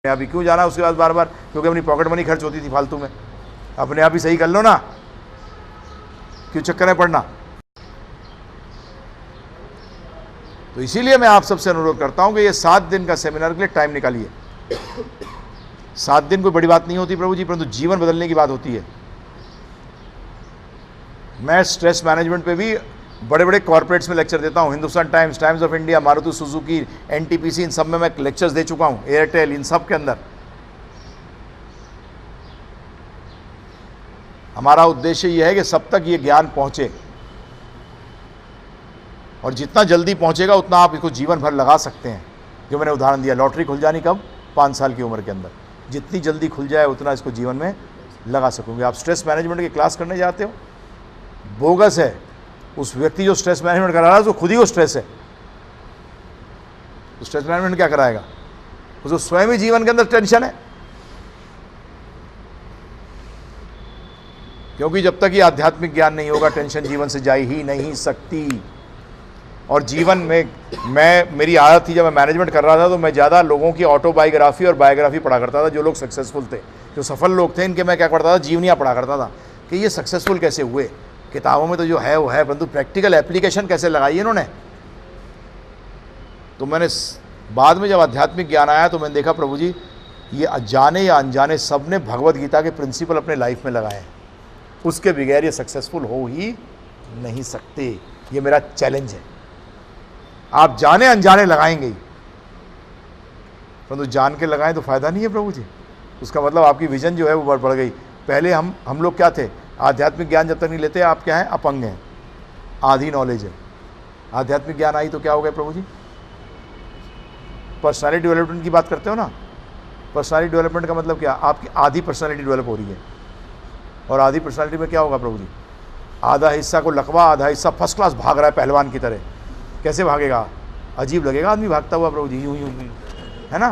आप ही क्यों जाना उसके बाद बार बार, क्योंकि अपनी पॉकेट मनी खर्च होती थी फालतू में। अपने आप ही सही कर लो ना, क्यों चक्कर में पड़ना। तो इसीलिए मैं आप सबसे अनुरोध करता हूं कि ये 7 दिन का सेमिनार के लिए टाइम निकालिए। 7 दिन कोई बड़ी बात नहीं होती प्रभु जी, परंतु जीवन बदलने की बात होती है। मैं स्ट्रेस मैनेजमेंट पे भी बड़े बड़े कॉर्पोरेट्स में लेक्चर देता हूं। Hindustan Times, Times of India, Maruti Suzuki, NTPC, इन सब में मैं लेक्चर्स दे चुका हूं, एयरटेल, इन सब के अंदर। हमारा उद्देश्य यह है कि सब तक ये ज्ञान पहुंचे, और जितना जल्दी पहुंचेगा उतना आप इसको जीवन भर लगा सकते हैं। जो मैंने उदाहरण दिया, लॉटरी खुल जानी कब? 5 साल की उम्र के अंदर। जितनी जल्दी खुल जाए उतना इसको जीवन में लगा सकोगे। आप स्ट्रेस मैनेजमेंट की क्लास करने जाते हो, बोगस है। उस व्यक्ति जो स्ट्रेस मैनेजमेंट करा रहा है उसको खुद ही वो स्ट्रेस है। तो स्ट्रेस मैनेजमेंट क्या कराएगा? उसको स्वयं ही जीवन के अंदर टेंशन है। क्योंकि जब तक ये आध्यात्मिक ज्ञान नहीं होगा, टेंशन जीवन से जा ही नहीं सकती। और जीवन में मेरी आदत थी, जब मैं मैनेजमेंट कर रहा था तो मैं ज़्यादा लोगों की ऑटोबायोग्राफी और बायोग्राफी पढ़ा करता था। जो लोग सक्सेसफुल थे, जो सफल लोग थे, इनके मैं क्या करता था, जीवनियाँ पढ़ा करता था कि ये सक्सेसफुल कैसे हुए। किताबों में तो जो है वो है, परंतु प्रैक्टिकल एप्लीकेशन कैसे लगाई इन्होंने। तो मैंने बाद में जब आध्यात्मिक ज्ञान आया तो मैंने देखा प्रभु जी, ये जाने या अनजाने सब ने भगवत गीता के प्रिंसिपल अपने लाइफ में लगाए हैं। उसके बगैर ये सक्सेसफुल हो ही नहीं सकते। ये मेरा चैलेंज है। आप जाने अनजाने लगाएंगे ही, परंतु जान के लगाएं तो फ़ायदा नहीं है प्रभु जी। उसका मतलब आपकी विजन जो है वो बढ़ गई। पहले हम लोग क्या थे, आध्यात्मिक ज्ञान जब तक नहीं लेते आप क्या हैं, अपंग हैं, आधी नॉलेज है। आध्यात्मिक ज्ञान आई तो क्या हो गया प्रभु जी? पर्सनालिटी डेवलपमेंट की बात करते हो ना। पर्सनालिटी डेवलपमेंट का मतलब क्या? आपकी आधी पर्सनालिटी डेवलप हो रही है। और आधी पर्सनालिटी में क्या होगा प्रभु जी? आधा हिस्सा को लकवा, आधा हिस्सा फर्स्ट क्लास भाग रहा है पहलवान की तरह। कैसे भागेगा? अजीब लगेगा आदमी भागता हुआ प्रभु जी, यूं यूं, है ना,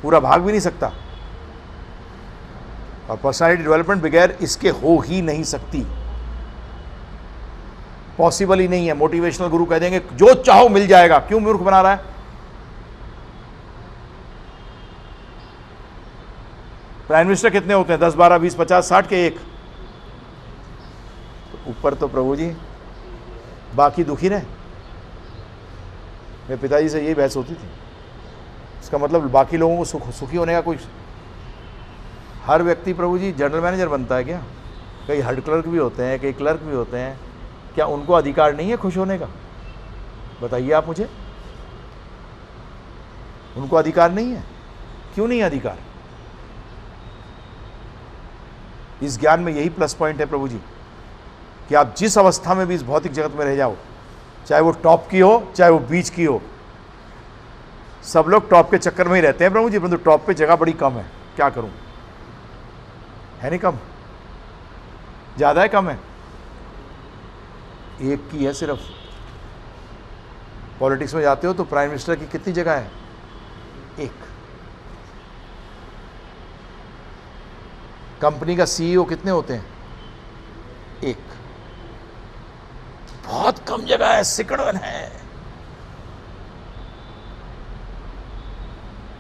पूरा भाग भी नहीं सकता। और पर्सनालिटी डेवलपमेंट बगैर इसके हो ही नहीं सकती, पॉसिबल ही नहीं है। मोटिवेशनल गुरु कह देंगे जो चाहो मिल जाएगा, क्यों मूर्ख बना रहा है? प्राइम मिनिस्टर कितने होते हैं? 10, 12, 20, 50, 60 के एक। तो ऊपर तो प्रभु जी बाकी दुखी रहे। मेरे पिताजी से यही बहस होती थी। इसका मतलब बाकी लोगों को सुखी होने का कोई, हर व्यक्ति प्रभु जी जनरल मैनेजर बनता है क्या? कई हेड क्लर्क भी होते हैं, कई क्लर्क भी होते हैं। क्या उनको अधिकार नहीं है खुश होने का? बताइए आप मुझे। उनको अधिकार नहीं है? क्यों नहीं अधिकार? इस ज्ञान में यही प्लस पॉइंट है प्रभु जी, कि आप जिस अवस्था में भी इस भौतिक जगत में रह जाओ, चाहे वो टॉप की हो चाहे वो बीच की हो, सब लोग टॉप के चक्कर में ही रहते हैं प्रभु जी। परंतु टॉप पे जगह बड़ी कम है। क्या करूं? है नहीं कम? ज़्यादा है कम है? एक की है सिर्फ। पॉलिटिक्स में जाते हो तो प्राइम मिनिस्टर की कितनी जगह है? एक। कंपनी का सीईओ कितने होते हैं? एक। बहुत कम जगह है, सिकड़न है।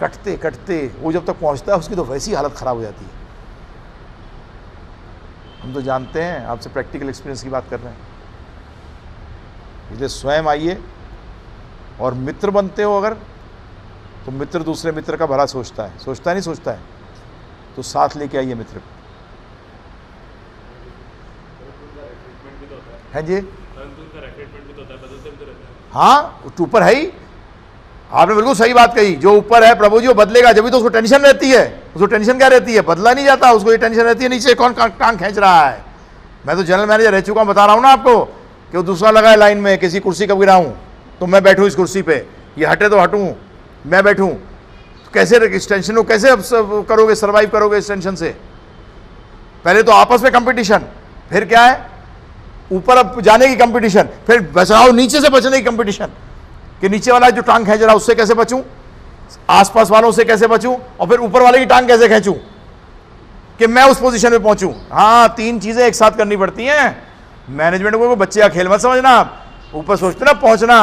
कटते कटते वो जब तक पहुंचता है उसकी तो वैसी हालत खराब हो जाती है। हम तो जानते हैं, आपसे प्रैक्टिकल एक्सपीरियंस की बात कर रहे हैं। इसलिए स्वयं आइए, और मित्र बनते हो अगर, तो मित्र दूसरे मित्र का भला सोचता है, सोचता नहीं सोचता है, तो साथ लेके आइए मित्र। है जी, हाँ ऊपर है ही। आपने बिल्कुल सही बात कही। जो ऊपर है प्रभु जी वो बदलेगा, जब भी तो उसको टेंशन रहती है। उसको टेंशन क्या रहती है? बदला नहीं जाता, उसको ये टेंशन रहती है नीचे कौन टांग खींच रहा है। मैं तो जनरल मैनेजर रह चुका हूं, बता रहा हूं ना आपको, कि वो दूसरा लगा है लाइन में, किसी कुर्सी कब गिराऊं तो मैं बैठूं इस कुर्सी पे, ये हटे तो हटूं, मैं बैठूं। तो कैसे इस टेंशन को कैसे करोगे, सर्वाइव करोगे इस टेंशन से? पहले तो आपस में कंपटीशन, फिर क्या है, ऊपर अब जाने की कंपटीशन, फिर बचाओ नीचे से बचने की कंपटीशन, कि नीचे वाला जो टांग खींच रहा है उससे कैसे बचूं, आसपास वालों से कैसे बचूं, और फिर ऊपर वाले की टांग कैसे खींचूं कि मैं उस पोजीशन में पहुंचूं। हाँ, 3 चीजें एक साथ करनी पड़ती हैं। मैनेजमेंट को बच्चे का खेल मत समझना आप। ऊपर सोचते ना पहुंचना,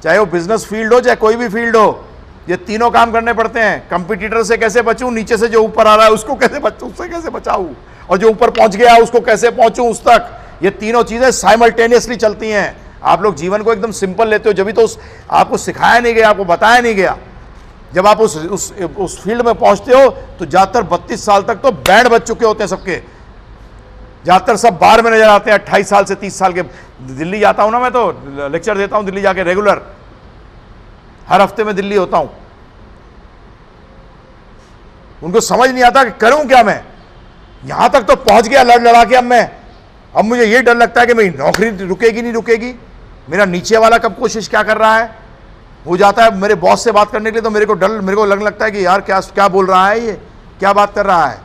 चाहे वो बिजनेस फील्ड हो चाहे कोई भी फील्ड हो, ये तीनों काम करने पड़ते हैं। कंपटीटर से कैसे बचूं, नीचे से जो ऊपर आ रहा है उसको कैसे बचूं, उससे कैसे बचाऊं, और जो ऊपर पहुंच गया उसको कैसे पहुंचूं उस तक। ये तीनों चीजें साइमल्टेनियसली चलती हैं। आप लोग जीवन को एकदम सिंपल लेते हो, जब भी तो आपको सिखाया नहीं गया, आपको बताया नहीं गया। जब आप उस फील्ड में पहुंचते हो तो ज्यादातर 32 साल तक तो बैंड बज चुके होते हैं सबके, ज्यादातर सब बाहर में नजर आते हैं 28 साल से 30 साल के। दिल्ली जाता हूं ना, मैं तो लेक्चर देता हूं दिल्ली जाके रेगुलर, हर हफ्ते में दिल्ली होता हूं। उनको समझ नहीं आता कि करूं क्या मैं, यहां तक तो पहुंच गया लड़ लड़ा के। अब मुझे ये डर लगता है कि मेरी नौकरी रुकेगी नहीं रुकेगी, मेरा नीचे वाला कब कोशिश क्या कर रहा है। हो जाता है मेरे बॉस से बात करने के लिए तो मेरे को लगने लगता है कि यार क्या क्या बोल रहा है, ये क्या बात कर रहा है।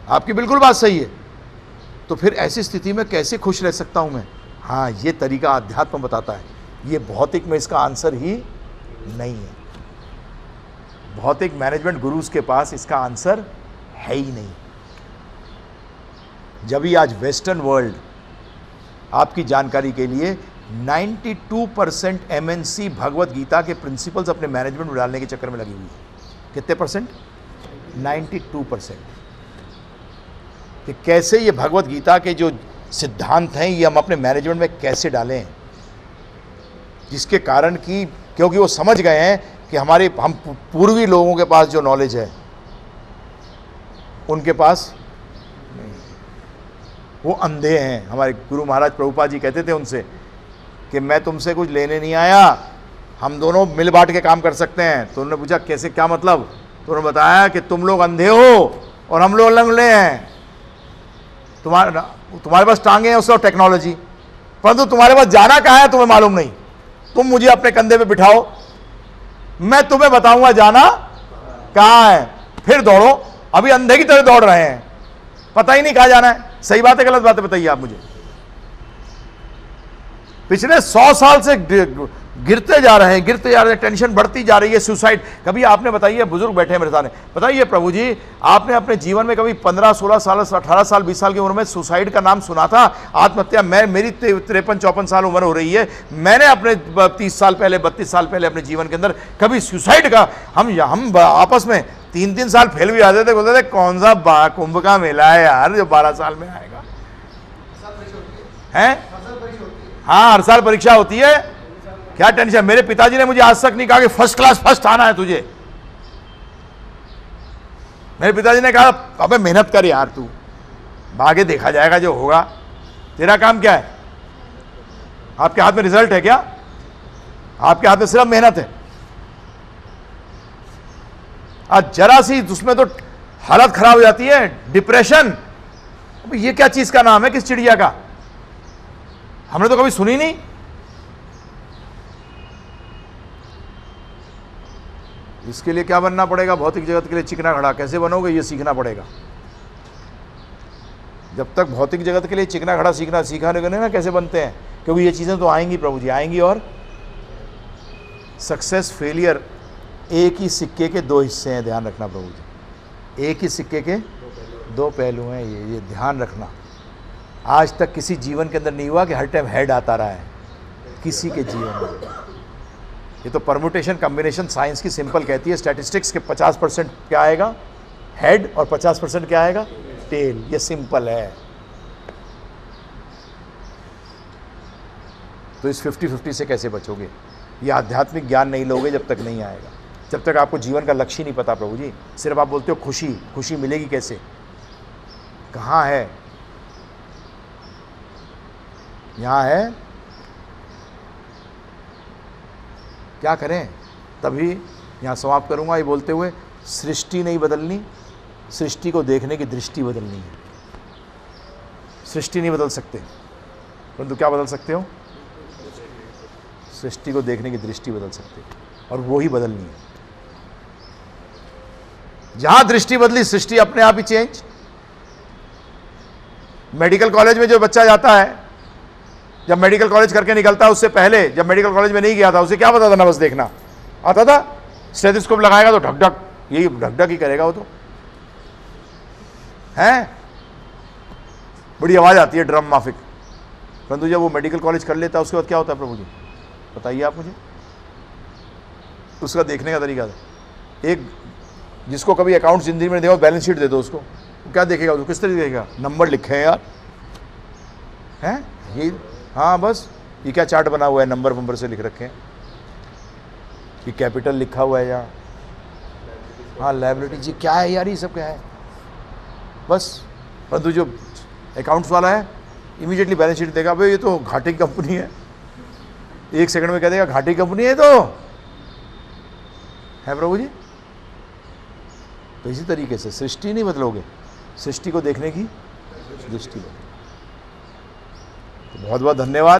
आपकी बिल्कुल बात सही है। तो फिर ऐसी स्थिति में कैसे खुश रह सकता हूं मैं। हाँ, ये तरीका अध्यात्म बताता है। ये भौतिक में इसका आंसर ही नहीं है। भौतिक मैनेजमेंट गुरुज के पास इसका आंसर है ही नहीं। जब भी आज वेस्टर्न वर्ल्ड, आपकी जानकारी के लिए, 92% एमएनसी भगवत गीता के प्रिंसिपल्स अपने मैनेजमेंट में डालने के चक्कर में लगी हुई है। कितने परसेंट? 92%। कि कैसे ये भगवत गीता के जो सिद्धांत हैं ये हम अपने मैनेजमेंट में कैसे डालें, जिसके कारण कि क्योंकि वो समझ गए हैं कि हम पूर्वी लोगों के पास जो नॉलेज है उनके पास नहीं, वो अंधे हैं। हमारे गुरु महाराज प्रभुपाद जी कहते थे उनसे कि मैं तुमसे कुछ लेने नहीं आया, हम दोनों मिल बांट के काम कर सकते हैं। तो उन्होंने पूछा कैसे, क्या मतलब? तो उन्होंने बताया कि तुम लोग अंधे हो और हम लोग लंगड़े हैं। तुम्हारे पास टांगे हैं उससे टेक्नोलॉजी, परंतु तुम्हारे पास जाना कहाँ है तुम्हें मालूम नहीं। तुम मुझे अपने कंधे पे बिठाओ, मैं तुम्हें बताऊंगा जाना कहाँ है, फिर दौड़ो। अभी अंधे की तरह दौड़ रहे हैं, पता ही नहीं कहाँ जाना है। सही बात है गलत बात है, बताइए आप मुझे। पिछले 100 साल से गिरते जा रहे हैं, टेंशन बढ़ती जा रही है, सुसाइड। कभी आपने, बताइए, बुजुर्ग बैठे हैं मेरे सामने, बताइए प्रभु जी, आपने अपने जीवन में कभी 15, 16 साल, 18 साल, 20 साल की उम्र में सुसाइड का नाम सुना था? आत्महत्या, मेरी 53, 54 साल उम्र हो रही है, मैंने अपने 30 साल पहले, 32 साल पहले अपने जीवन के अंदर कभी सुसाइड का, हम आपस में 3-3 साल फेल भी आते थे, बोलते थे कौन सा कुंभ का मेला है यार जो 12 साल में आएगा है। हाँ, हर साल परीक्षा होती है, क्या टेंशन। मेरे पिताजी ने मुझे आज तक नहीं कहा कि फर्स्ट क्लास फर्स्ट आना है तुझे। मेरे पिताजी ने कहा अबे मेहनत कर यार, तू आगे देखा जाएगा जो होगा, तेरा काम क्या है। आपके हाथ में रिजल्ट है क्या? आपके हाथ में सिर्फ मेहनत है। आज जरा सी उसमें तो हालत खराब हो जाती है, डिप्रेशन। ये क्या चीज का नाम है, किस चिड़िया का? हमने तो कभी सुनी नहीं। इसके लिए क्या बनना पड़ेगा? भौतिक जगत के लिए चिकना घड़ा कैसे बनोगे, ये सीखना पड़ेगा। जब तक भौतिक जगत के लिए चिकना घड़ा सीखा नहीं ना कैसे बनते हैं, क्योंकि ये चीजें तो आएंगी प्रभु जी, आएंगी। और सक्सेस फेलियर एक ही सिक्के के दो हिस्से हैं, ध्यान रखना प्रभु जी। एक ही सिक्के के दो पहलू हैं, ये ध्यान रखना। आज तक किसी जीवन के अंदर नहीं हुआ कि हर टाइम हेड आता रहा है, किसी के जीवन में। ये तो परमुटेशन कॉम्बिनेशन साइंस की सिंपल कहती है। स्टैटिस्टिक्स के 50% क्या आएगा? हेड, और 50% क्या आएगा? टेल। ये सिंपल है। तो इस 50-50 से कैसे बचोगे? ये आध्यात्मिक ज्ञान नहीं लोगे जब तक नहीं आएगा, जब तक आपको जीवन का लक्ष्य ही नहीं पता प्रभु जी। सिर्फ आप बोलते हो खुशी, खुशी मिलेगी कैसे, कहाँ है? यहाँ है, क्या करें? तभी यहाँ समाप्त करूँगा ये बोलते हुए, सृष्टि नहीं बदलनी, सृष्टि को देखने की दृष्टि बदलनी है। सृष्टि नहीं बदल सकते, परंतु क्या बदल सकते हो? सृष्टि को देखने की दृष्टि बदल सकते हो, और वो ही बदलनी है। जहां दृष्टि बदली, सृष्टि अपने आप ही चेंज। मेडिकल कॉलेज में जो बच्चा जाता है, जब मेडिकल कॉलेज करके निकलता है, उससे पहले जब मेडिकल कॉलेज में नहीं गया था, उसे क्या पता था? नर्वस देखना आता था। स्टेथोस्कोप लगाएगा तो ढक ढक, यही ढक ढक ही करेगा वो तो है, बड़ी आवाज आती है, ड्रम माफिक। परंतु जब वो मेडिकल कॉलेज कर लेता है, उसके बाद क्या होता है प्रभु जी, बताइए आप मुझे। उसका देखने का तरीका था। एक जिसको कभी अकाउंट जिंदगी में देखो, बैलेंस शीट दे दो उसको, क्या देखेगा? उसको किस तरह देखेगा? नंबर लिखे हैं यार, हैं ये, हाँ बस ये क्या चार्ट बना हुआ है, नंबर से लिख रखे हैं, ये कैपिटल लिखा हुआ है यहाँ, हाँ लायबिलिटी जी क्या है यार, ये सब क्या है बस। परंतु जो अकाउंट्स वाला है इमीडिएटली बैलेंस शीट देगा, भाई ये तो घाटे की कंपनी है, एक सेकंड में कह देगा घाटे की कंपनी है तो है प्रभु जी। तो इसी तरीके से सृष्टि नहीं बदलोगे, सृष्टि को देखने की दृष्टि बदलो। तो बहुत बहुत धन्यवाद।